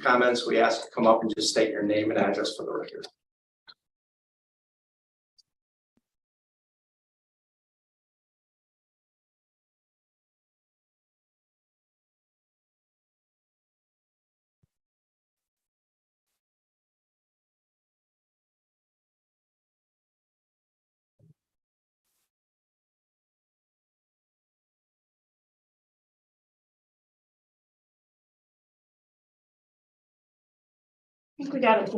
comments, we ask you to come up and just state your name and address for the record. I think we got it.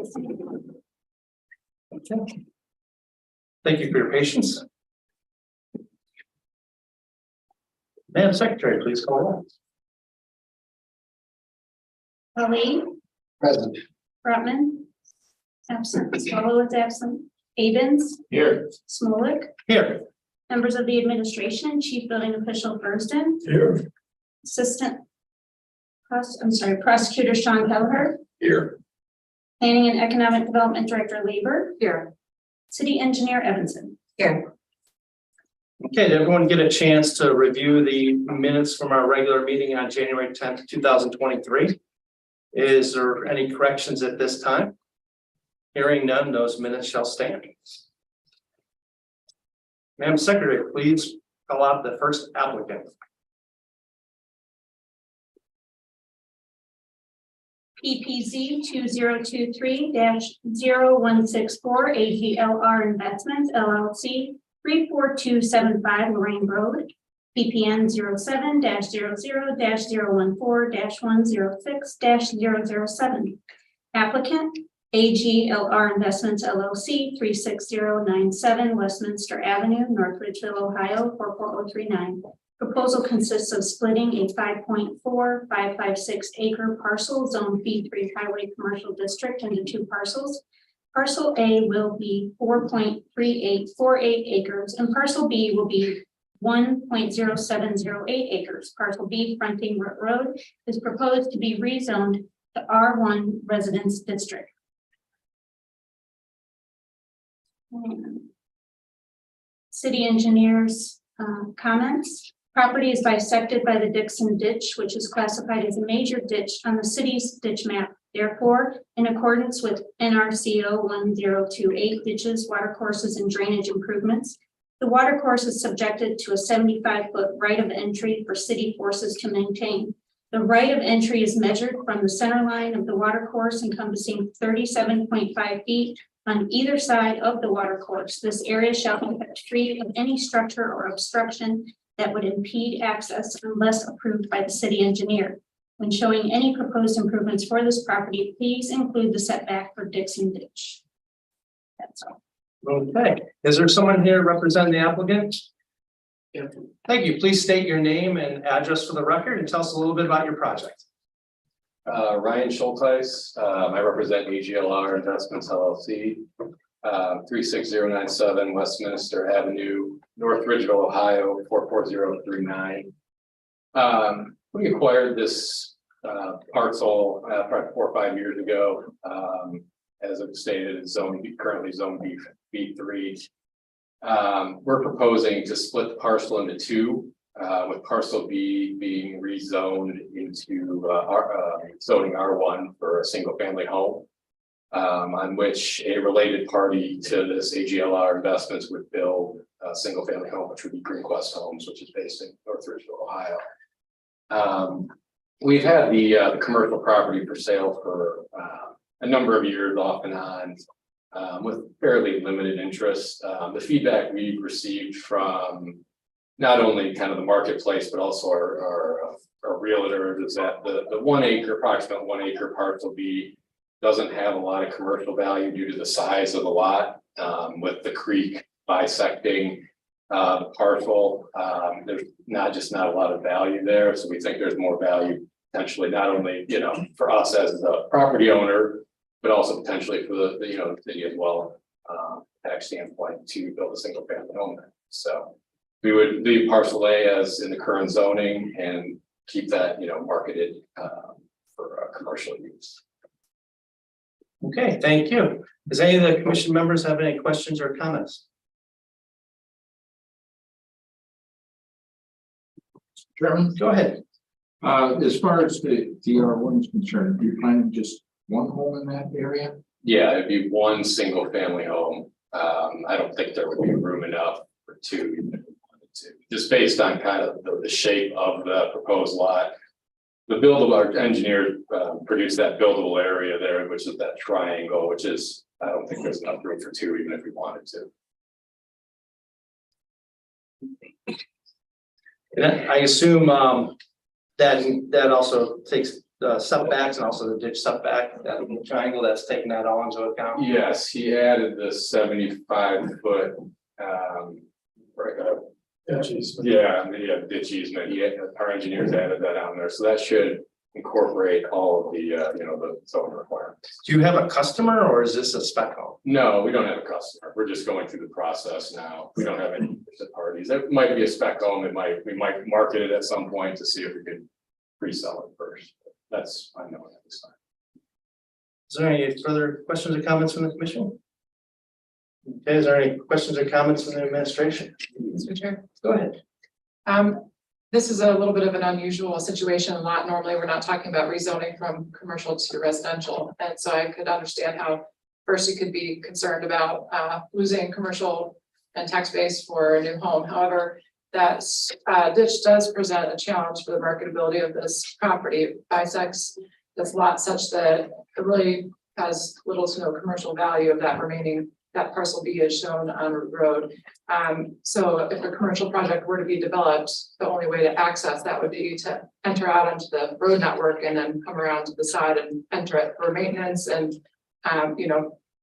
Okay. Thank you for your patience. Madam Secretary, please call roll. Ali, Present. Brotman, absent. Swallow is absent. Abens, Here. Smolik, Here. members of the administration, Chief Building Official Burston, Here. Assistant Prosecutor Sean Kelleher, Here. Planning and Economic Development Director Labor, here. City Engineer Evanson. Here. Okay, did everyone get a chance to review the minutes from our regular meeting on January 10th, 2023? Is there any corrections at this time? Hearing none, those minutes shall stand. Madam Secretary, please call out the first applicant. PPZ 2023-0164 AGLR Investments LLC 34275 Lorraine Road. PPN 07-00-014-106-007. Applicant AGLR Investments LLC 36097 Westminster Avenue, North Ridgeville, Ohio 44039. Proposal consists of splitting a 5.4556 acre parcel zone B3 Highway Commercial District into two parcels. Parcel A will be 4.3848 acres and parcel B will be 1.0708 acres. Parcel B fronting road is proposed to be rezoned to R1 Residence District. City engineers comments. Property is bisected by the Dixon Ditch, which is classified as a major ditch on the city's ditch map. Therefore, in accordance with NRCO 1028 ditches, watercourses, and drainage improvements, the watercourse is subjected to a 75-foot right of entry for city forces to maintain. The right of entry is measured from the center line of the watercourse, encompassing 37.5 feet on either side of the watercourse. This area shall be kept free of any structure or obstruction that would impede access unless approved by the city engineer. When showing any proposed improvements for this property, please include the setback for Dixon Ditch. That's all. Okay, is there someone here representing the applicant? Yeah. Thank you. Please state your name and address for the record and tell us a little bit about your project. Ryan Schulteis, I represent AGLR Investments LLC, 36097 Westminster Avenue, North Ridgeville, Ohio 44039. We acquired this parcel probably 4 or 5 years ago. As it stated, it's currently zone B3. We're proposing to split the parcel into two, with parcel B being rezoned into zoning R1 for a single family home, on which a related party to this AGLR Investments would build a single family home, which would be Green Quest Homes, which is based in North Ridgeville, Ohio. We've had the commercial property for sale for a number of years off and on, with fairly limited interest. The feedback we've received from not only kind of the marketplace, but also our realtors is that the approximate 1 acre parcel B doesn't have a lot of commercial value due to the size of the lot, with the creek bisecting the parcel. There's not a lot of value there. So we think there's more value potentially, not only, for us as the property owner, but also potentially for the city as well, tax standpoint, to build a single family home there. So we would leave parcel A as in the current zoning and keep that, marketed for commercial use. Okay, thank you. Does any of the commission members have any questions or comments? Chairman, go ahead. As far as the R1 is concerned, do you plan just one home in that area? Yeah, it'd be one single family home. I don't think there would be room enough for two, even if we wanted to, just based on kind of the shape of the proposed lot. The buildable, our engineer produced that buildable area there, which is that triangle, which is, I don't think there's enough room for two, even if we wanted to. And I assume that also takes setbacks and also the ditch setback, that little triangle that's taking that all into account. Yes, he added the 75-foot, ditch easement. Our engineers added that on there, so that should incorporate all of the, the zone requirements. Do you have a customer or is this a spec home? No, we don't have a customer. We're just going through the process now. We don't have any interested parties. It might be a spec home. We might market it at some point to see if we could pre-sell it first. That's unknown at this time. Is there any further questions or comments from the commission? Okay, is there any questions or comments from the administration? Mr. Chair. Go ahead. This is a little bit of an unusual situation. A lot normally we're not talking about rezoning from commercial to residential. And so I could understand how first you could be concerned about losing commercial and tax base for a new home. However, that ditch does present a challenge for the marketability of this property. It bisects this lot such that it really has little to no commercial value of that remaining. That parcel B is shown on the road. So if a commercial project were to be developed, the only way to access that would be to enter out onto the road network and then come around to the side and enter it for maintenance. And,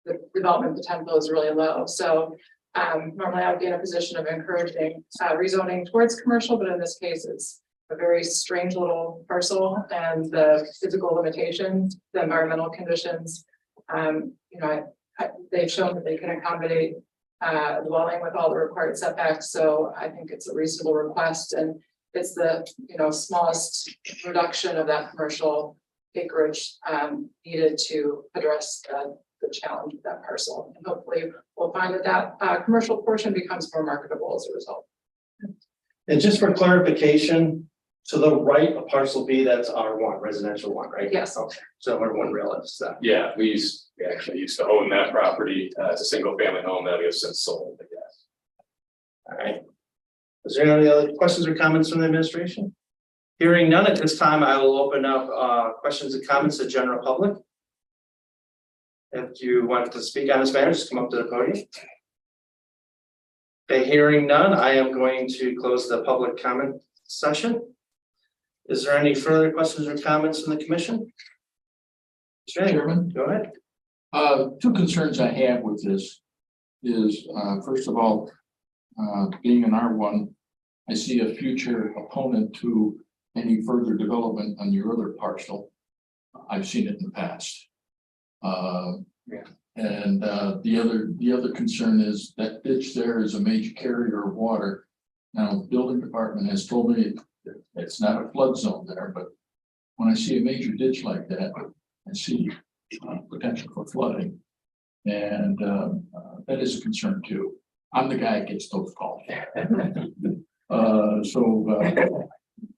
the development potential is really low. So normally I would be in a position of encouraging rezoning towards commercial, but in this case, it's a very strange little parcel and the physical limitations, the environmental conditions, they've shown that they can accommodate a dwelling with all the required setbacks. So I think it's a reasonable request, and it's the smallest reduction of that commercial acreage needed to address the challenge of that parcel. And hopefully we'll find that commercial portion becomes more marketable as a result. And just for clarification, to the right of parcel B, that's R1, residential one, right? Yes. Okay. So everyone realizes that. Yeah, we actually used to own that property as a single family home that we have since sold, I guess. All right. Is there any other questions or comments from the administration? Hearing none at this time, I will open up questions and comments to the general public. If you want to speak on this matter, just come up to the podium. Okay, hearing none, I am going to close the public comment session. Is there any further questions or comments from the commission? Chairman? Go ahead. Two concerns I have with this is, first of all, being an R1, I see a future opponent to any further development on your other parcel. I've seen it in the past. And the other concern is that ditch there is a major carrier of water. Now, the building department has told me it's not a flood zone there, but when I see a major ditch like that, I see potential for flooding. And that is a concern too. I'm the guy that gets those calls.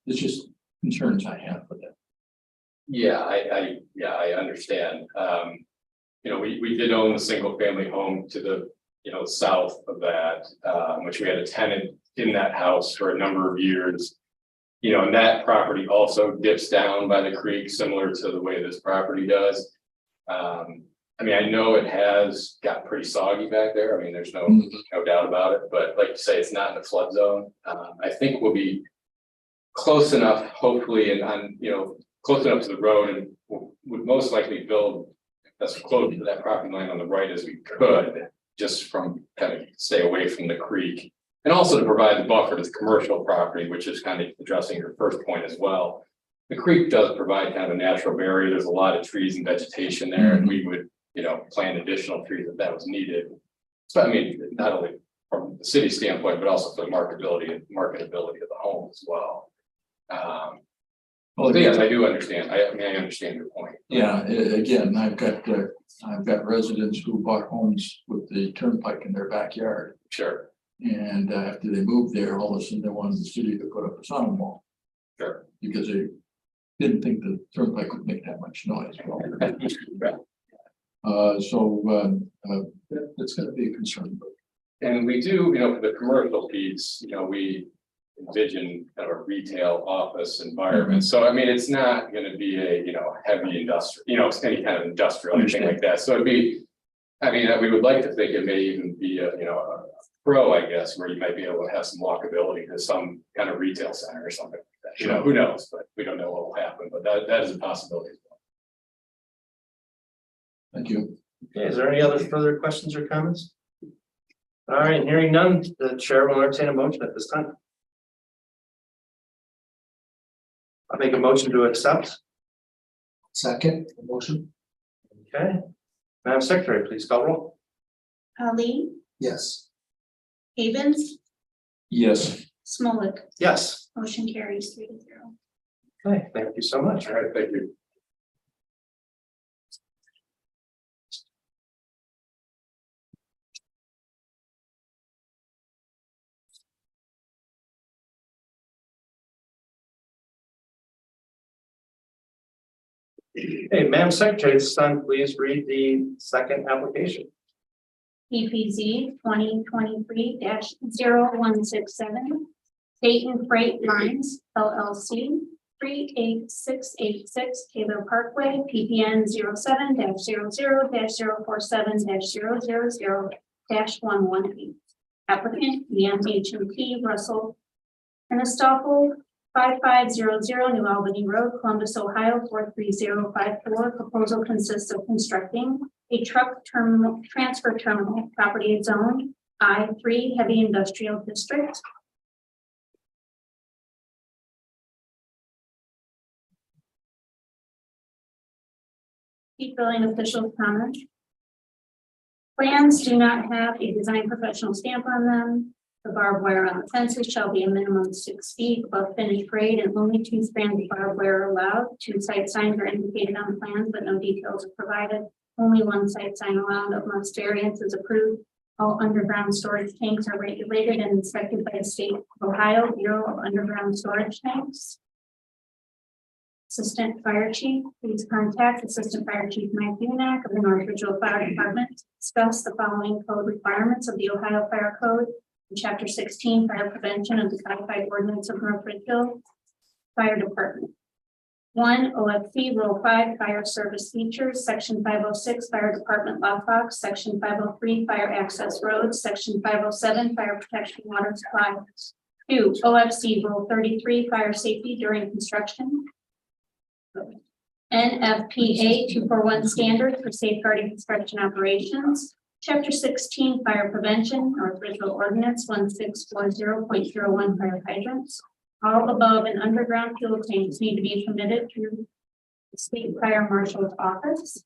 It's just concerns I have with that. Yeah, I understand. We did own a single family home to the south of that, which we had a tenant in that house for a number of years. And that property also dips down by the creek, similar to the way this property does. I know it has got pretty soggy back there. There's no doubt about it, but like you say, it's not in the flood zone. I think we'll be close enough, hopefully, and close enough to the road, and would most likely build as close to that property line on the right as we could, just from kind of stay away from the creek. And also to provide the buffer to the commercial property, which is kind of addressing your first point as well. The creek does provide kind of a natural barrier. There's a lot of trees and vegetation there, and we would, plant additional trees if that was needed. So not only from the city standpoint, but also for the marketability of the home as well. Yes, I do understand. I understand your point. Yeah, again, I've got residents who bought homes with the turnpike in their backyard. Sure. And after they moved there, all of a sudden they wanted the city to put up a sound wall. Sure. Because didn't think the turnpike would make that much noise. That's gonna be a concern. And we do, for the commercial piece, we envision kind of a retail office environment. So I mean, it's not gonna be a, heavy industrial, any kind of industrial, anything like that. So it'd be, we would like to think it may even be a pro, I guess, where you might be able to have some walkability to some kind of retail center or something like that. Who knows, but we don't know what will happen, but that is a possibility as well. Thank you. Okay, is there any other further questions or comments? All right, hearing none, the chair will entertain a motion at this time. I'll make a motion to accept. Second motion? Okay. Madam Secretary, please call roll. Ali, Yes. Havens, Yes. Smolik, Yes. motion carries 3-0. Okay, thank you so much. All right, thank you. Hey, Madam Secretary, this time please read the second application. PPZ 2023-0167, Dayton Freight Lines LLC, 38686 Taylor Parkway, PPN 07-00-047-000-118. Applicant EMHMP Russell Anastoffel, 5500 New Albany Road, Columbus, Ohio 43054. Proposal consists of constructing a truck terminal transfer terminal property zone I3 heavy industrial district. Chief Building Official comment. Plans do not have a design professional stamp on them. The barbed wire on the fences shall be a minimum of 6 feet above finished grade and only 2 strands of barbed wire are allowed. 2 site signs are indicated on the plans, but no details are provided. Only 1 site sign allowed unless variance is approved. All underground storage tanks are regulated and inspected by the state of Ohio Bureau of Underground Storage Tanks. Assistant Fire Chief, please contact Assistant Fire Chief Mike Bunak of the North Ridgeville Fire Department to discuss the following code requirements of the Ohio Fire Code. In Chapter 16, Fire Prevention of the Codified Ordinance of North Ridgeville Fire Department. 1. OFC Rule 5 Fire Service Features, Section 506 Fire Department Lockbox, Section 503 Fire Access Roads, Section 507 Fire Protection Water Supply. 2. OFC Rule 33 Fire Safety during construction. NFPA 241 Standard for Safeguarding Construction Operations. Chapter 16 Fire Prevention, North Ridgeville Ordinance 1640.01 Fire Hydrants. All above and underground fuel tanks need to be permitted through the State Fire Marshal's Office.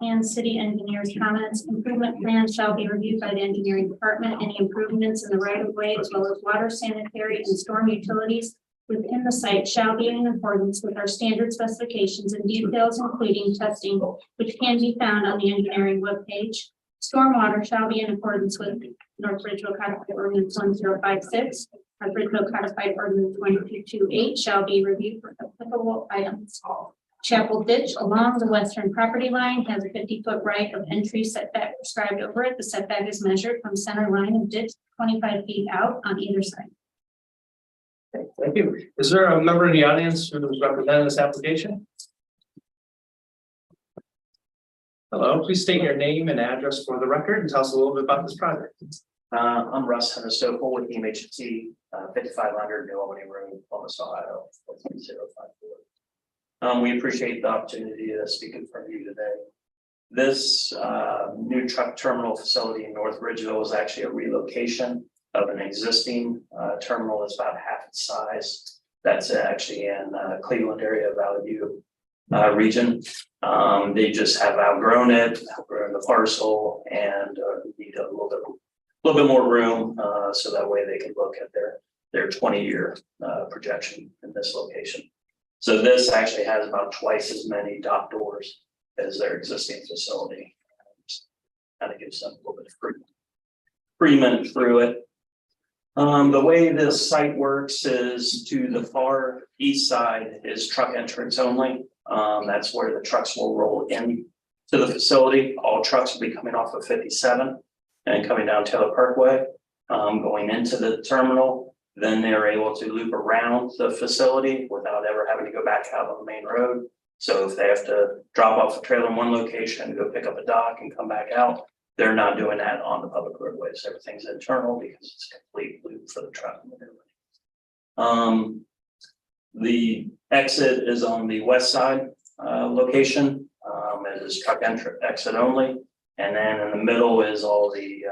And city engineers' comments. Improvement plans shall be reviewed by the engineering department. Any improvements in the right of way as well as water, sanitary, and storm utilities within the site shall be in accordance with our standard specifications and details, including testing, which can be found on the engineering webpage. Stormwater shall be in accordance with North Ridgeville Codified Ordinance 1056. North Ridgeville Codified Ordinance 1228 shall be reviewed for applicable items. Chapel Ditch along the western property line has a 50-foot right of entry setback prescribed over it. The setback is measured from center line of ditch 25 feet out on either side. Okay, thank you. Is there a member in the audience who is representing this application? Hello, please state your name and address for the record and tell us a little bit about this project. I'm Russ Henderson with EMHT, 5500 New Albany Road, Columbus, Ohio, 43054. We appreciate the opportunity to speak in front of you today. This new truck terminal facility in North Ridgeville is actually a relocation of an existing terminal that's about half its size. That's actually in Cleveland area, Valley View region. They just have outgrown it, outgrown the parcel, and need a little bit more room, so that way they can look at their 20-year projection in this location. So this actually has about twice as many dock doors as their existing facility. Kind of gives them a little bit of freedom through it. The way this site works is to the far east side is truck entrance only. That's where the trucks will roll in to the facility. All trucks will be coming off of 57 and coming down Taylor Parkway, going into the terminal. Then they're able to loop around the facility without ever having to go back out on the main road. So if they have to drop off the trailer in one location, go pick up a dock and come back out, they're not doing that on the public roadways. Everything's internal because it's a complete loop for the truck. The exit is on the west side location. It is truck exit only. And then in the middle is all the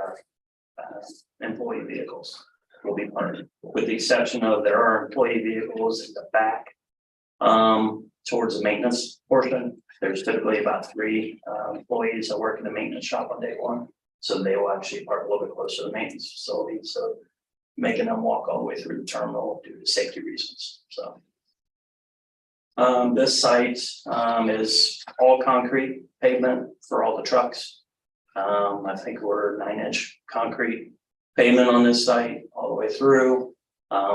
employee vehicles will be parked, with the exception of there are employee vehicles in the back towards the maintenance portion. There's typically about 3 employees that work in the maintenance shop on day one. So they will actually park a little bit closer to the maintenance facility. So making them walk all the way through the terminal due to safety reasons. So this site is all concrete pavement for all the trucks. I think we're 9-inch concrete pavement on this site all the way through.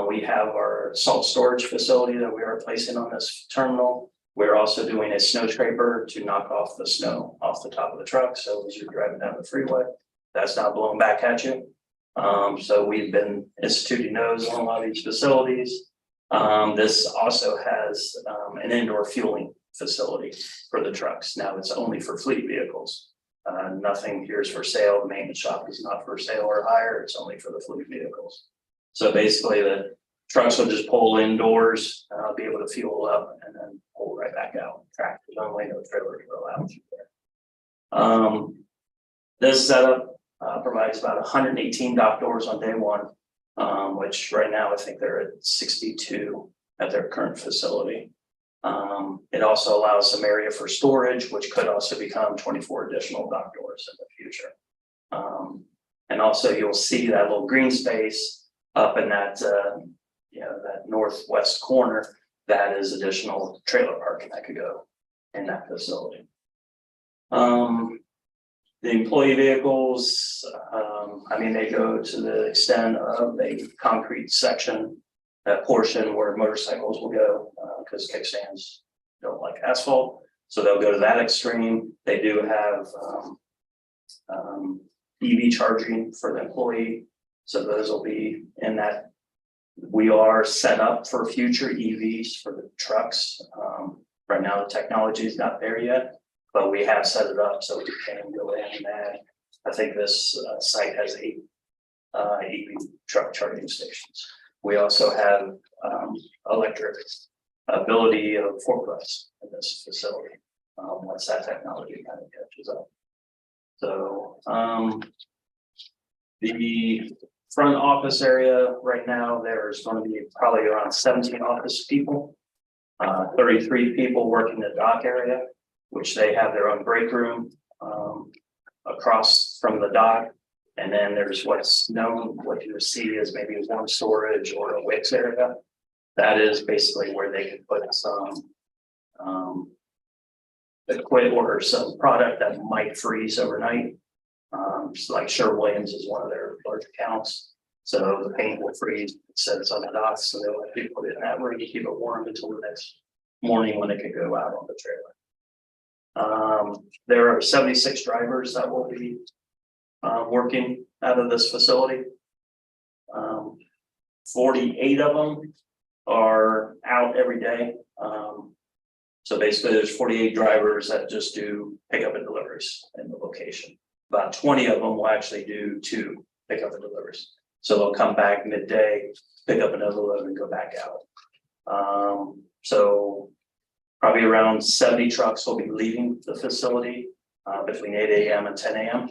We have our salt storage facility that we are placing on this terminal. We're also doing a snow scraper to knock off the snow off the top of the truck. So as you're driving down the freeway, that's not blowing back at you. So we've been instituting those on a lot of these facilities. This also has an indoor fueling facility for the trucks. Now it's only for fleet vehicles. Nothing here is for sale. The maintenance shop is not for sale or hire. It's only for the fleet vehicles. So basically the trucks will just pull indoors, be able to fuel up and then pull right back out. Tractors only, no trailers are allowed through there. This setup provides about 118 dock doors on day one, which right now I think they're at 62 at their current facility. It also allows some area for storage, which could also become 24 additional dock doors in the future. And also you'll see that little green space up in that, that northwest corner. That is additional trailer parking that could go in that facility. The employee vehicles, they go to the extent of a concrete section, that portion where motorcycles will go, because kickstands don't like asphalt. So they'll go to that extreme. They do have EV charging for the employee. So those will be in that. We are set up for future EVs for the trucks. Right now, the technology is not there yet, but we have set it up so we can go in and add. I think this site has 8 EV truck charging stations. We also have electric ability of forklifts in this facility once that technology kind of catches up. So the front office area right now, there's going to be probably around 17 office people, 33 people working the dock area, which they have their own break room across from the dock. And then there's what's known, what you see as maybe warm storage or a Wix area. That is basically where they can put some equipment or some product that might freeze overnight. So like Sherwin-Williams is one of their large accounts. So the paint will freeze, it sits on the docks, so they'll let people put it in that room to keep it warm until the next morning when it can go out on the trailer. There are 76 drivers that will be working out of this facility. 48 of them are out every day. So basically there's 48 drivers that just do pickup and deliveries in the location. About 20 of them will actually do 2 pickup and deliveries. So they'll come back midday, pick up another load and go back out. So probably around 70 trucks will be leaving the facility between 8 a.m. and 10 a.m.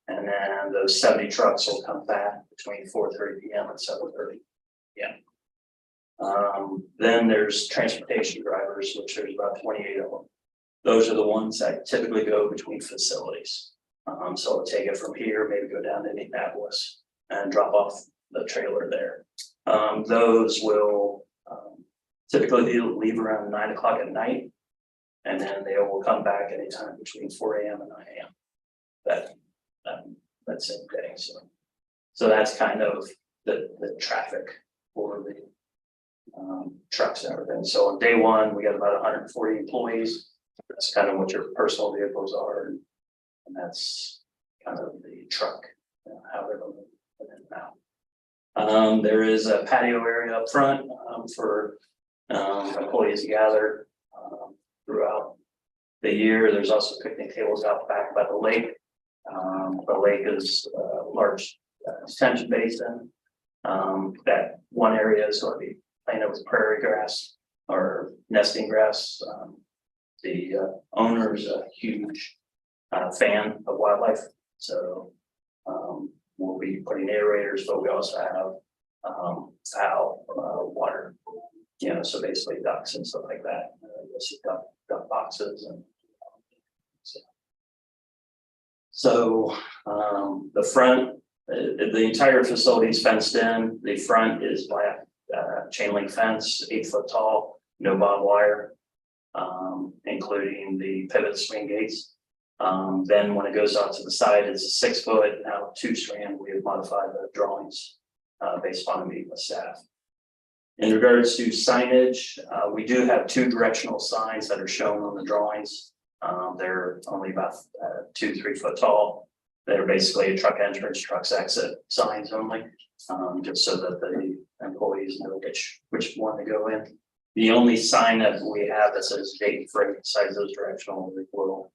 And then those 70 trucks will come back between 4:30 p.m. and 7:30 p.m. Then there's transportation drivers, which there's about 28 of them. Those are the ones that typically go between facilities. So I'll take it from here, maybe go down to Indianapolis and drop off the trailer there. Those will typically leave around 9 o'clock at night, and then they will come back anytime between 4 a.m. and 9 a.m. that same day. So that's kind of the traffic for the trucks and everything. So on day one, we got about 140 employees. That's kind of what your personal vehicles are, and that's kind of the truck, how they're going in and out. There is a patio area up front for employees to gather throughout the year. There's also picnic tables out back by the lake. The lake is a large detention basin. That one area is going to be planted with prairie grass or nesting grass. The owner is a huge fan of wildlife, so we'll be putting aerators, but we also have fowl water, so basically ducks and stuff like that. You'll see duck boxes and so the front, the entire facility is fenced in. The front is black chain link fence, 8 foot tall, no barbed wire, including the pivot swing gates. Then when it goes out to the side, it's a 6 foot, now 2 strand. We have modified the drawings based on a meeting with staff. In regards to signage, we do have 2 directional signs that are shown on the drawings. They're only about 2-3 foot tall. They're basically truck entrance, trucks exit signs only, just so that the employees know which one to go in. The only sign that we have that says date freight besides those directional little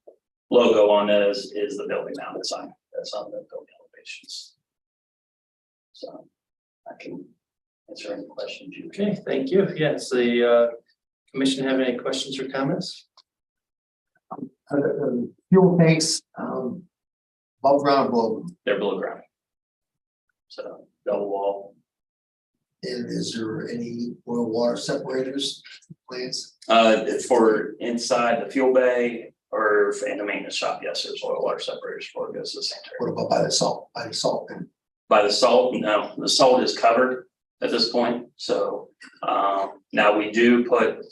logo on those is the building mounted sign that's on the building elevations. So I can answer any questions you can. Okay, thank you. Yes, the commission have any questions or comments? Fuel tanks, above ground, below, They're below ground. So double wall. and is there any oil water separators plants? For inside the fuel bay or in the maintenance shop, yes, there's oil water separators before it goes to the sanitary. What about by the salt, bin? By the salt, no, the salt is covered at this point. So now we do put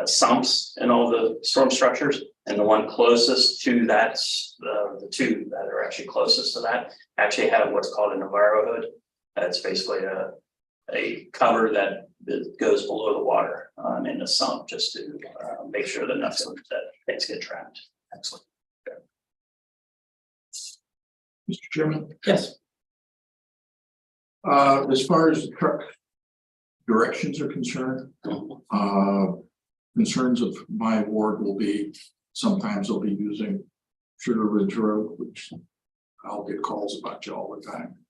sumps in all the storm structures, and the one closest to that, the 2 that are actually closest to that actually have what's called a Navarro hood. That's basically a cover that goes below the water in the sump, just to make sure that nothing that things get trapped. Excellent. Mr. Chairman, Yes. as far as the truck directions are concerned, concerns of my ward will be sometimes they'll be using Sugar Ridge Road, which I'll get calls about you all the time.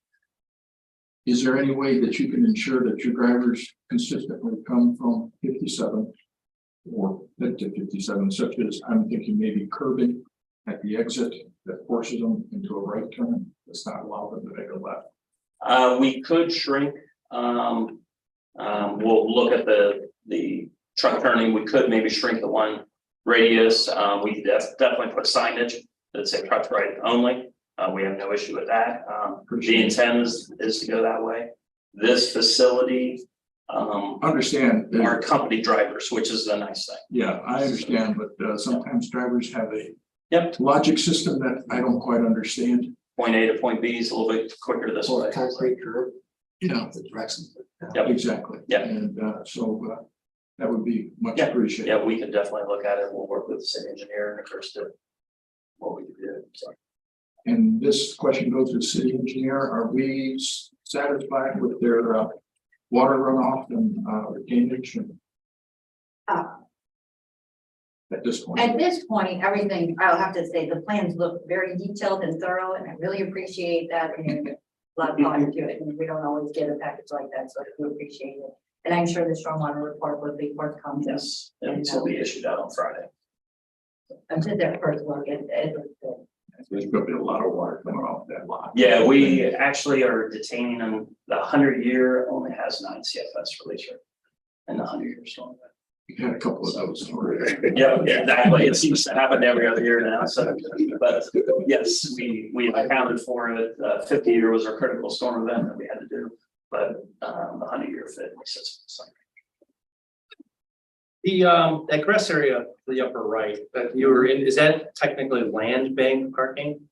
Is there any way that you can ensure that your drivers consistently come from 57 or head to 57, such as I'm thinking maybe curbing at the exit that forces them into a right turn, does not allow them to make a left? We could shrink. We'll look at the truck turning. We could maybe shrink the one radius. We definitely put signage that say truck right only. We have no issue with that. The intent is to go that way. This facility, Understand. are company drivers, which is the nice thing. Yeah, I understand, but sometimes drivers have a Yep. logic system that I don't quite understand. Point A to point B is a little bit quicker this Or way. a concrete curb, You know, the directions. Yep. exactly. Yeah. And so that would be much Yeah. appreciated. Yeah, we can definitely look at it. We'll work with the city engineer and of course to what we can do. So. And this question goes to the city engineer. Are we satisfied with their water runoff and retainage? At this point, At this point, everything, I'll have to say, the plans look very detailed and thorough, and I really appreciate that. And a lot of thought into it, and we don't always get a package like that, so I do appreciate it. And I'm sure the stormwater report will be forthcoming. Yes, and it will be issued out on Friday. I did that first look, it was good. there's going to be a lot of water coming off that lot. Yeah, we actually are detaining them. The 100-year only has 9 CFS release rate. And the 100-year storm. We had a couple of those already. Yeah, exactly. It seems to happen every other year now. So, but yes, we accounted for it. 50-year was our critical storm event that we had to do, but the 100-year fit. That grass area, the upper right that you were in, is that technically land bank parking?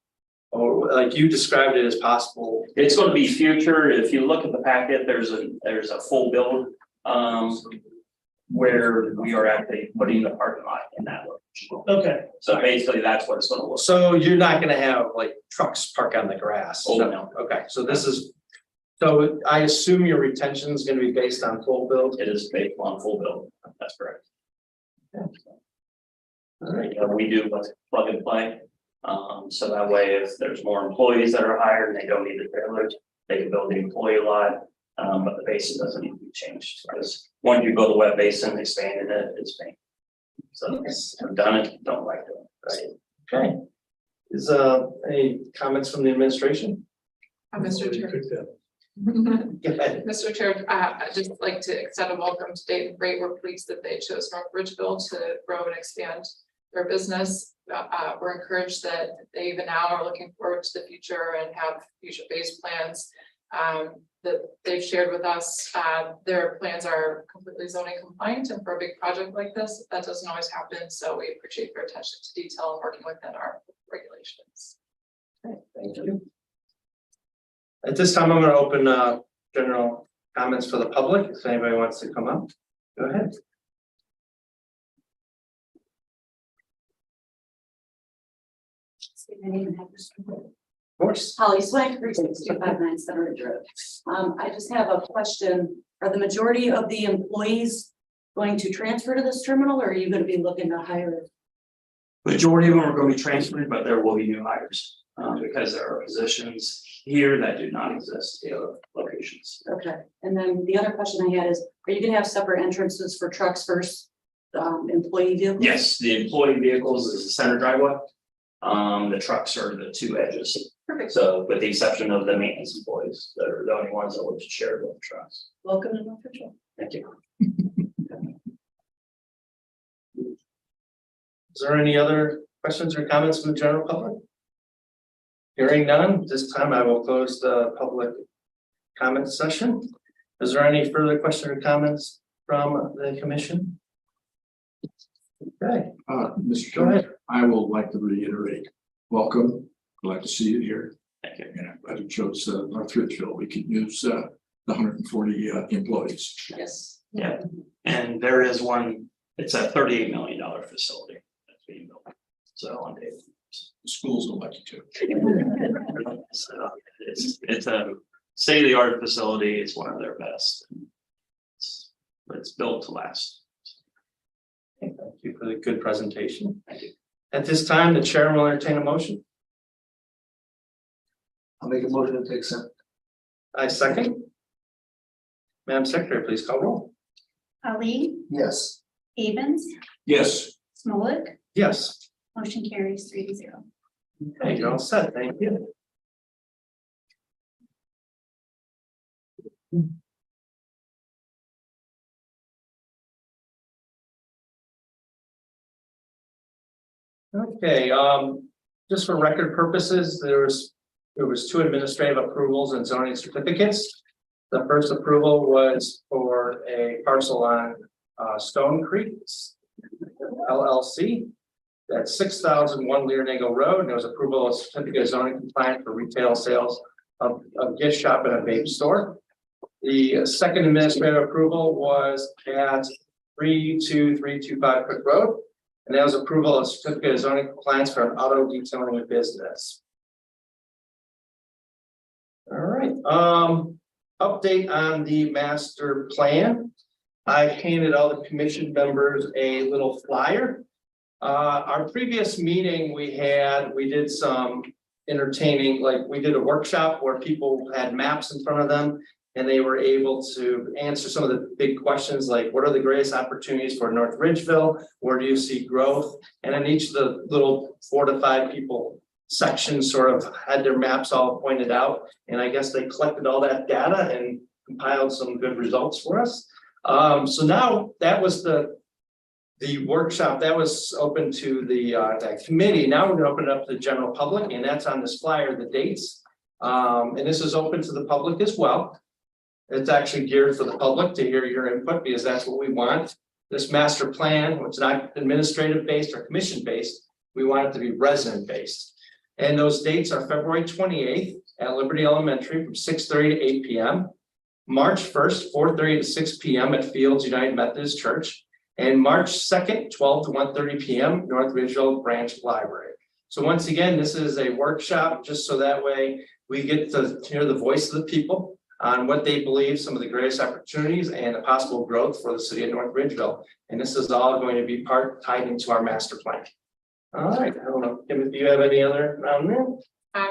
Or like you described it as possible. It's going to be future. If you look at the packet, there's a full build, where we are actually putting the parking lot in that location. Okay. So basically, that's what it's going to look. So you're not gonna have like trucks park on the grass? Oh, no. Okay, so this is, so I assume your retention is gonna be based on full build? It is based on full build. That's correct. All right, We do what's plug and play. So that way, if there's more employees that are hired and they don't need the trailers, they can build the employee lot. But the basin doesn't need to be changed, because once you go to wet basin, expanded it, it's pain. So I've done it, don't like it. right, okay. Is any comments from the administration? Mr. Chair. Go ahead. Mr. Chair, I'd just like to extend a welcome to Dave and Ray. We're pleased that they chose North Ridgeville to grow and expand their business. We're encouraged that they even now are looking forward to the future and have future-based plans that they've shared with us. Their plans are completely zoning compliant, and for a big project like this, that doesn't always happen. So we appreciate their attention to detail and working within our regulations. Thank you. At this time, I'm going to open general comments for the public. If anybody wants to come up, go ahead. Of course. Holly Swank, 36259 Center Ridge Road. I just have a question. Are the majority of the employees going to transfer to this terminal, or are you going to be looking to hire? Majority of them are going to be transferred, but there will be new hires, because there are positions here that do not exist in other locations. Okay, and then the other question I had is, are you going to have separate entrances for trucks versus employee vehicles? Yes, the employee vehicles is the center driveway. The trucks are the two edges. Perfect. So with the exception of the maintenance employees, that are the only ones that would share with the trucks. Welcome to North Ridgeville. Thank you. Is there any other questions or comments from the general public? Hearing none, this time I will close the public comment session. Is there any further questions or comments from the commission? Okay, Mr. go ahead. Chairman, I will like to reiterate, welcome, glad to see you here. Thank you. And I'm glad you chose North Ridgeville. We could use the 140 employees. Yes. Yeah, and there is one, it's a $38 million facility that's being built. So on day. The schools will like you to. So it's a state-of-the-art facility. It's one of their best. But it's built to last. Thank you for the good presentation. Thank you. At this time, the chair will entertain a motion. I'll make a motion to accept. I second. Madam Secretary, please call roll. Ali, Yes. Havens, Yes. Smolik, Yes. motion carries 3-0. Okay, you're all set. Thank you. Okay, just for record purposes, there was two administrative approvals and zoning certificates. The first approval was for a parcel on Stone Creek LLC. That's 6001 Learnagle Road, and there was approval of certificate of zoning compliant for retail sales of gift shop and a vape store. The second administrative approval was at 32325 Quick Road, and that was approval of certificate of zoning compliance for an auto detailing business. All right, update on the master plan. I handed all the commission members a little flyer. Our previous meeting we did some entertaining, like we did a workshop where people had maps in front of them and they were able to answer some of the big questions like what are the greatest opportunities for North Ridgeville? Where do you see growth? And then each of the little 4 to 5 people sections sort of had their maps all pointed out. And I guess they collected all that data and compiled some good results for us. So now that was the workshop that was open to the that committee. Now we're going to open it up to the general public, and that's on this flyer, the dates. And this is open to the public as well. It's actually geared for the public to hear your input because that's what we want. This master plan, which is not administrative based or commission based, we want it to be resident based. And those dates are February 28th at Liberty Elementary from 6:30 to 8 p.m. March 1st, 4:30 to 6 p.m. at Fields United Methodist Church. And March 2nd, 12 to 1:30 p.m. North Ridgeville Branch Library. So once again, this is a workshop just so that way we get to hear the voice of the people on what they believe some of the greatest opportunities and the possible growth for the city of North Ridgeville. And this is all going to be tied into our master plan. All right, I don't know, Kim, do you have any other around there?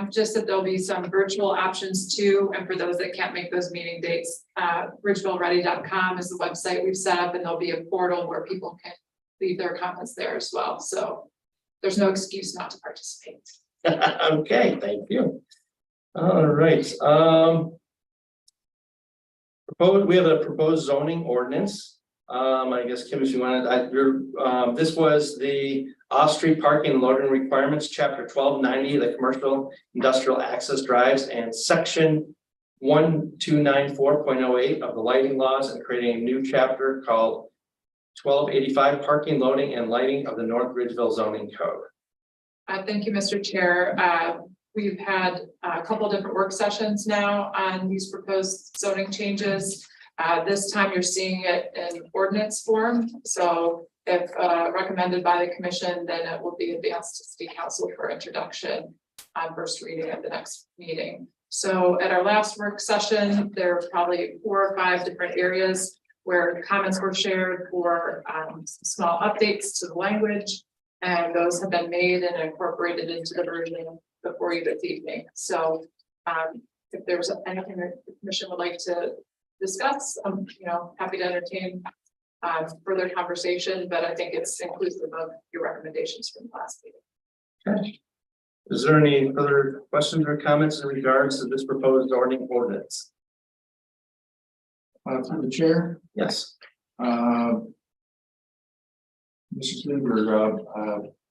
Just that there'll be some virtual options too, and for those that can't make those meeting dates, ridgevilready.com is the website we've set up, and there'll be a portal where people can leave their comments there as well. So there's no excuse not to participate. Okay, thank you. All right, we have a proposed zoning ordinance. I guess Kim, if you wanted, this was the off-street parking and loading requirements, chapter 1290, the commercial industrial access drives, and section 1294.08 of the lighting laws, and creating a new chapter called 1285 parking, loading, and lighting of the North Ridgeville zoning code. Thank you, Mr. Chair. We've had a couple different work sessions now on these proposed zoning changes. This time you're seeing it in ordinance form. So if recommended by the commission, then it will be advanced to city council for introduction on first reading at the next meeting. So at our last work session, there were probably 4 or 5 different areas where comments were shared for some small updates to the language. And those have been made and incorporated into the version before you this evening. So if there's anything that the commission would like to discuss, I'm happy to entertain further conversation, but I think it's inclusive of your recommendations from the last meeting. Okay. Is there any further questions or comments in regards to this proposed zoning ordinance? Through the chair, Yes. Mrs. Lindbergh,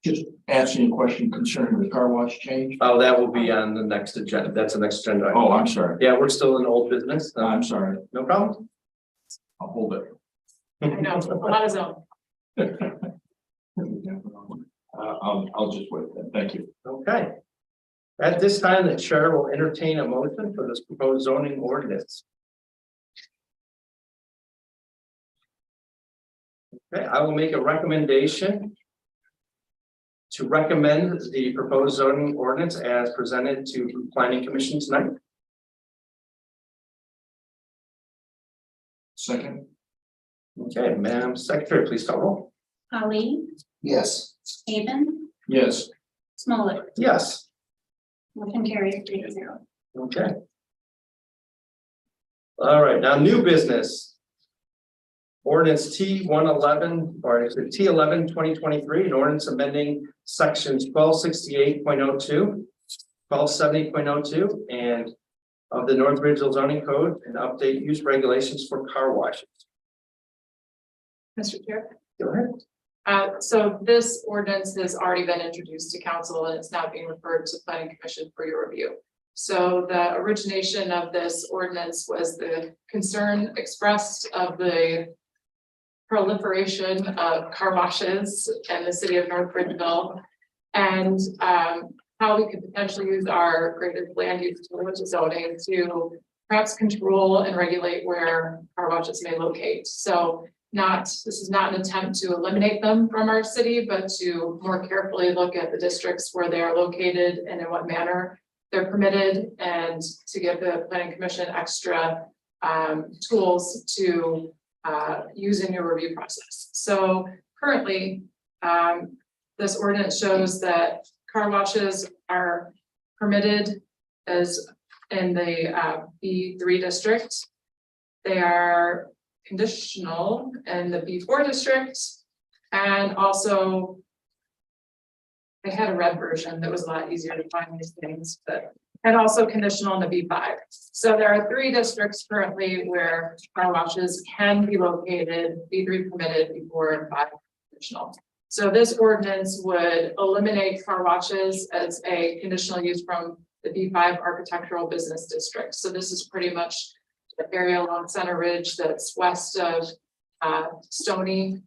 just asking a question concerning the car wash change. Oh, that will be on the next agenda. That's the next agenda item. Oh, I'm sorry. Yeah, we're still in old business. I'm sorry. No problem. I'll hold it. I know, a lot of zone. I'll just wait then. Thank you. Okay. At this time, the chair will entertain a motion for this proposed zoning ordinance. Okay, I will make a recommendation to recommend the proposed zoning ordinance as presented to planning commission tonight. Second. Okay, Madam Secretary, please call roll. Ali, Yes. Haven, Yes. Smollett, Yes. motion carries 3-0. Okay. All right, now new business. Ordinance T111, or is it T11 2023, an ordinance amending sections 1268.02, 1270.02, and of the North Ridgeville zoning code, and update use regulations for car washes. Mr. Chair. Go ahead. So this ordinance has already been introduced to council and it's now being referred to planning commission for your review. So the origination of this ordinance was the concern expressed of the proliferation of car washes in the city of North Ridgeville, and how we could potentially use our graded land use zoning to perhaps control and regulate where car washes may locate. So this is not an attempt to eliminate them from our city, but to more carefully look at the districts where they are located and in what manner they're permitted, and to give the planning commission extra tools to use in your review process. So currently, this ordinance shows that car washes are permitted as in the B3 district. They are conditional in the B4 district, and also they had a red version that was a lot easier to find these things, but and also conditional in the B5. So there are 3 districts currently where car washes can be located, B3 permitted, B4 and 5 conditional. So this ordinance would eliminate car washes as a conditional use from the B5 architectural business district. So this is pretty much the area along Center Ridge that's west of Stony.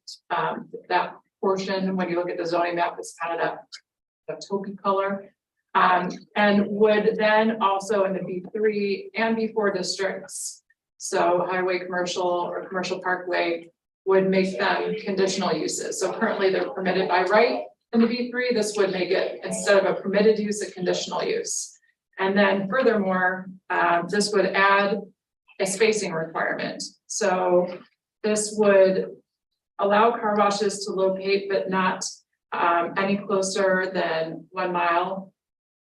That portion, when you look at the zoning map, it's kind of that taupey color. And would then also in the B3 and B4 districts, so highway, commercial, or commercial parkway, would make them conditional uses. So currently they're permitted by right in the B3. This would make it, instead of a permitted use, a conditional use. And then furthermore, this would add a spacing requirement. So this would allow car washes to locate, but not any closer than 1 mile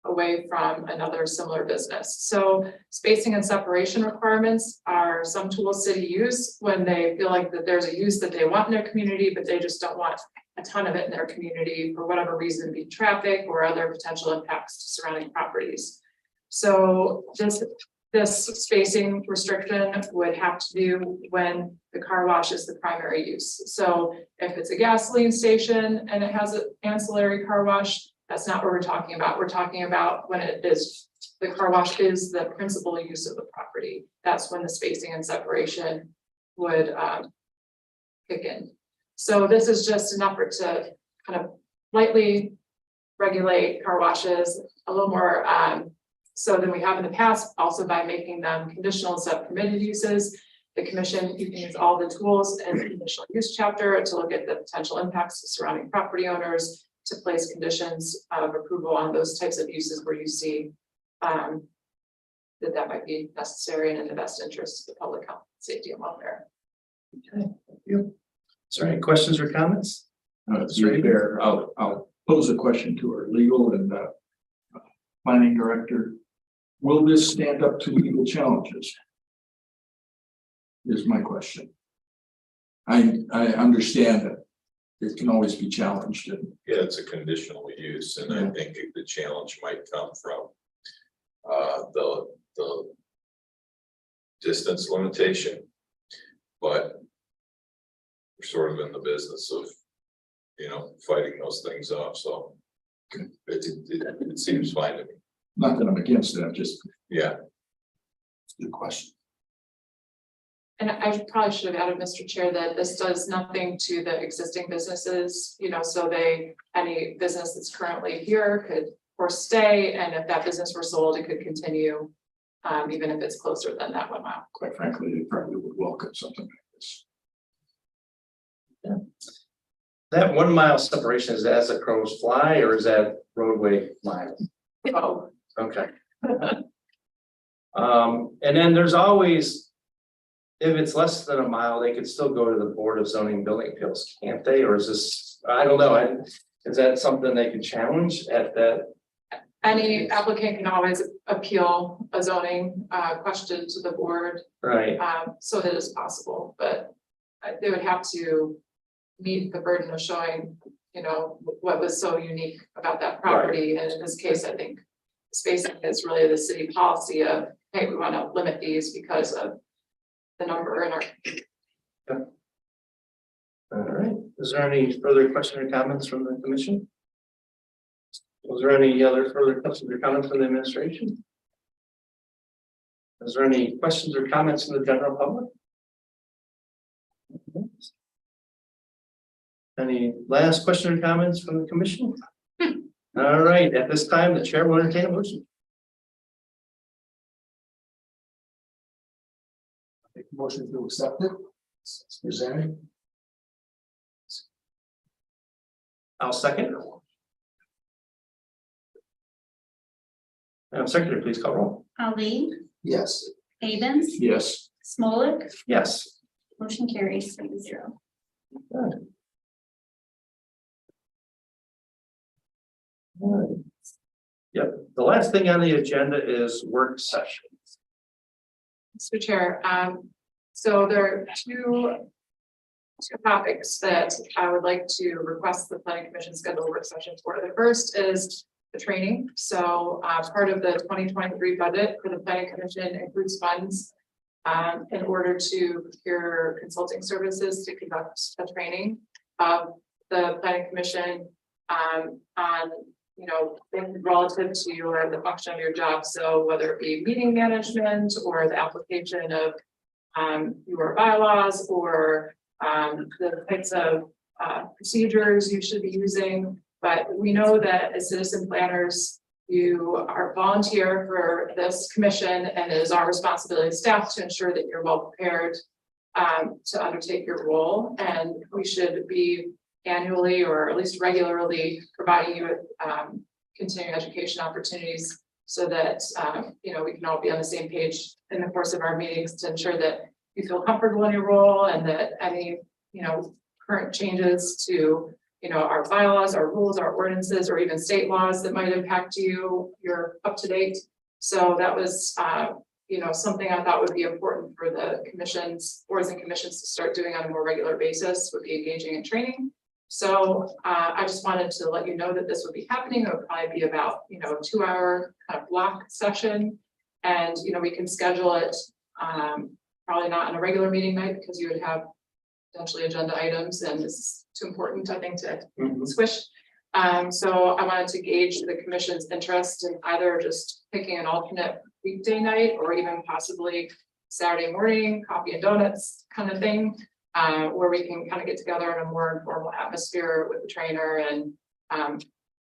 away from another similar business. So spacing and separation requirements are some tools city use when they feel like that there's a use that they want in their community, but they just don't want a ton of it in their community for whatever reason, be traffic or other potential impacts to surrounding properties. So this spacing restriction would have to do when the car wash is the primary use. So if it's a gasoline station and it has an ancillary car wash, that's not what we're talking about. We're talking about when it is, the car wash is the principal use of the property. That's when the spacing and separation would kick in. So this is just an effort to kind of lightly regulate car washes a little more so than we have in the past, also by making them conditional instead of permitted uses. The commission, you can use all the tools in the conditional use chapter to look at the potential impacts to surrounding property owners, to place conditions of approval on those types of uses where you see that might be necessary and in the best interest of the public health, safety, and welfare. Okay, thank you. Is there any questions or comments? To be fair, I'll pose a question to our legal and planning director. Will this stand up to legal challenges? Is my question. I understand that it can always be challenged. And yeah, it's a conditional use, and I think the challenge might come from the distance limitation, but we're sort of in the business of, you know, fighting those things off. So it seems fine to me. not that I'm against it, I'm just, Yeah. it's a good question. And I probably should have added, Mr. Chair, that this does nothing to the existing businesses, you know, so any business that's currently here could, of course, stay, and if that business were sold, it could continue, even if it's closer than that 1 mile. Quite frankly, they probably would welcome something like this. That 1 mile separation, is that as the crows fly, or is that roadway mile? So, Okay. And then there's always, if it's less than 1 mile, they could still go to the Board of Zoning Building Appeals, can't they? Or is this, I don't know, is that something they can challenge at that? any applicant can always appeal a zoning question to the board, Right, so that is possible, but they would have to meet the burden of showing, you know, what was so unique about that property. And in this case, I think spacing is really the city policy of, hey, we want to limit these because of the number in our. all right. Is there any further questions or comments from the commission? Was there any other further questions or comments from the administration? Is there any questions or comments from the general public? Any last question or comments from the commission? All right, at this time, the chair will entertain a motion. Make a motion to accept it. It's presented. I'll second. Madam Secretary, please call roll. Ali, Yes. Havens, Yes, Smolik, Yes. motion carries 3-0. Good. All right. Yep, the last thing on the agenda is work sessions. Mr. Chair, so there are two topics that I would like to request the planning commission schedule a work session for. The first is the training. So part of the 2023 budget for the planning commission includes funds in order to procure consulting services to conduct a training of the planning commission on, you know, things relative to the function of your job. So whether it be meeting management or the application of your bylaws or the types of procedures you should be using. But we know that as citizen planners, You are volunteer for this commission, and it is our responsibility as staff to ensure that you're well prepared to undertake your role, and we should be annually or at least regularly providing you with continuing education opportunities so that you know, we can all be on the same page in the course of our meetings to ensure that you feel comfortable in your role and that any, you know, current changes to, you know, our bylaws, our rules, our ordinances, or even state laws that might impact you, you're up to date. So that was, you know, something I thought would be important for the commissions, boards and commissions to start doing on a more regular basis, would be engaging in training. So I just wanted to let you know that this would be happening. It would probably be about, you know, a 2-hour kind of block session. And, you know, we can schedule it probably not on a regular meeting night because you would have potentially agenda items, and this is too important, I think, to squish. So I wanted to gauge the commission's interest in either just picking an alternate weekday night or even possibly Saturday morning, coffee and donuts kind of thing, where we can kind of get together in a more informal atmosphere with the trainer, and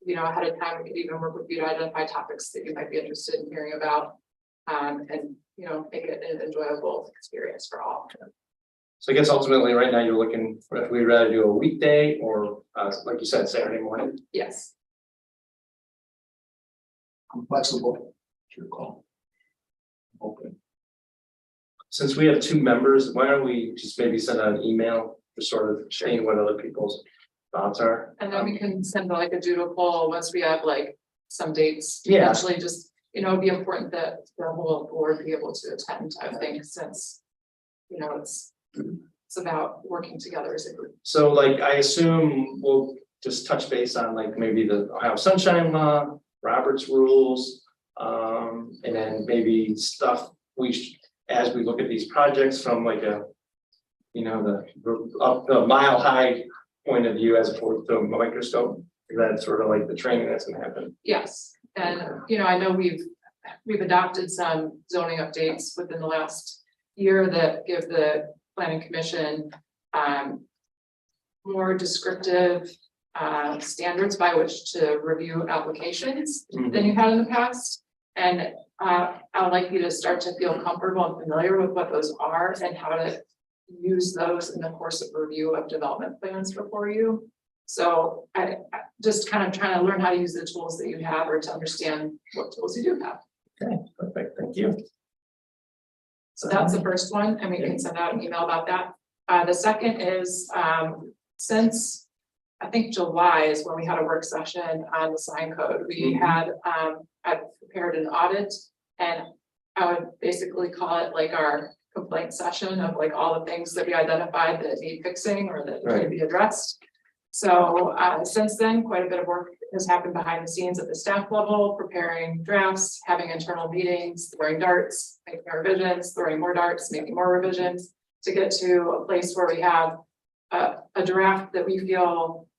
you know, ahead of time we could even work with you to identify topics that you might be interested in hearing about, and you know, make it an enjoyable experience for all. So I guess ultimately, right now, you're looking for if we'd rather do a weekday or, like you said, Saturday morning. Yes. I'm flexible. It's your call. Okay. Since we have 2 members, why don't we just maybe send out an email to sort of saying what other people's thoughts are? And then we can send like a doodle poll once we have like some dates. Yeah. Eventually, just, you know, it'd be important that the whole board be able to attend, I think, since, you know, it's about working together as a group. So like, I assume we'll just touch base on like maybe the Ohio Sunshine Law, Robert's rules, and then maybe stuff as we look at these projects from like a, you know, the mile high point of view as opposed to a microscope. That's sort of like the training that's gonna happen. Yes, and you know, I know we've adopted some zoning updates within the last year that give the planning commission more descriptive standards by which to review applications than you had in the past. And I would like you to start to feel comfortable and familiar with what those are and how to use those in the course of review of development plans before you. So I just kind of trying to learn how to use the tools that you have or to understand what tools you do have. Okay, perfect, thank you. So that's the first one, and we can send out an email about that. The second is, since I think July is when we had a work session on the sign code, we had, I prepared an audit, and I would basically call it like our complaint session of like all the things that we identified that need fixing or that need to be addressed. So since then, quite a bit of work has happened behind the scenes at the staff level, preparing drafts, having internal meetings, throwing darts, making revisions, throwing more darts, making more revisions to get to a place where we have a draft that we feel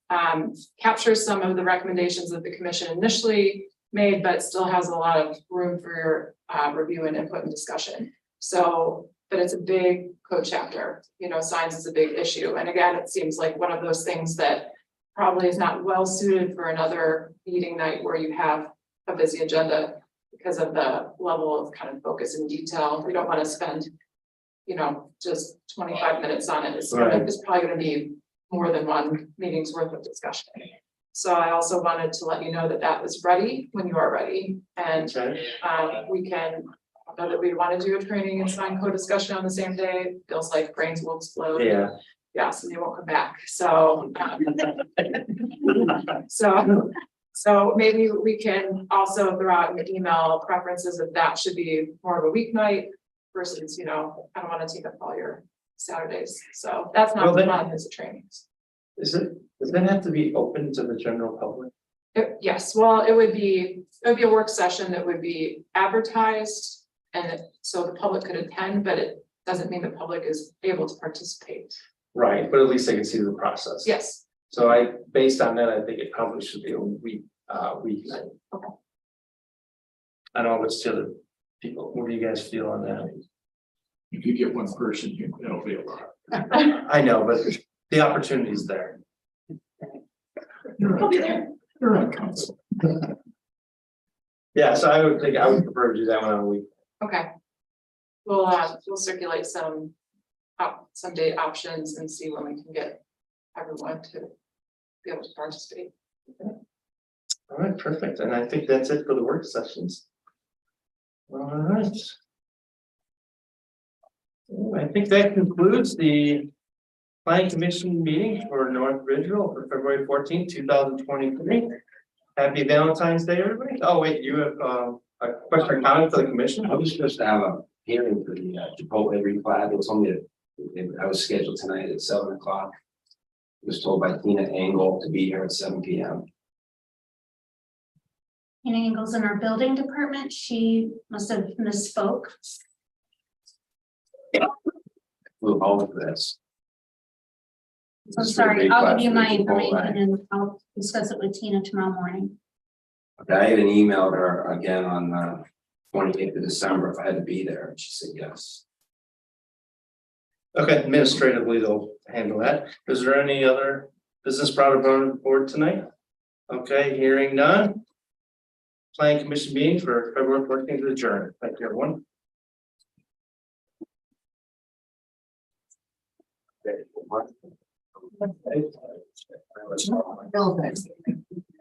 captures some of the recommendations that the commission initially made, but still has a lot of room for review and input and discussion. So, but it's a big code chapter, you know, signs is a big issue. And again, it seems like one of those things that probably is not well suited for another meeting night where you have a busy agenda because of the level of kind of focus and detail. We don't want to spend, you know, just 25 minutes on it. It's probably going to be more than one meeting's worth of discussion. So I also wanted to let you know that that was ready when you are ready. And we can, I know that we want to do a training and sign code discussion on the same day. Feels like brains will explode. Yeah. Yes, and they won't come back. So, so maybe we can also throw out in the email preferences if that should be more of a weeknight versus, you know, I don't want to take up all your Saturdays. So that's not the fun as a training. Does that have to be open to the general public? Yes, well, it would be a work session that would be advertised, and so the public could attend, but it doesn't mean the public is able to participate. Right, but at least they can see the process. Yes. So based on that, I think it probably should be a weeknight. Okay. I don't know what's the other people, what do you guys feel on that? If you get one person, that'll be a lot. I know, but the opportunity is there. You're on council. Yeah, so I would think I would prefer to do that one on a week. Okay. We'll circulate some date options and see when we can get everyone to be able to participate. All right, perfect. And I think that's it for the work sessions. All right. I think that concludes the planning commission meeting for North Ridgeville for February 14th, 2023. Happy Valentine's Day, everybody. Oh, wait, you have a question or comment for the commission? I was supposed to have a hearing for the Chipotle replat. They told me that I was scheduled tonight at 7 o'clock. I was told by Tina Engel to be here at 7 p.m. Tina Engel's in our building department. She must have misspoke. Flew home for this. So This is for the sorry, I'll replat give you for my Chipotle. information and I'll discuss it with Tina tomorrow morning. Okay, I even emailed her again on the 28th of December if I had to be there, and she said yes. Okay, administratively, they'll handle that. Is there any other business brought up on the board tonight? Okay, hearing none. Planning commission meeting for February 14th adjourned. Thank you, everyone. No, thanks.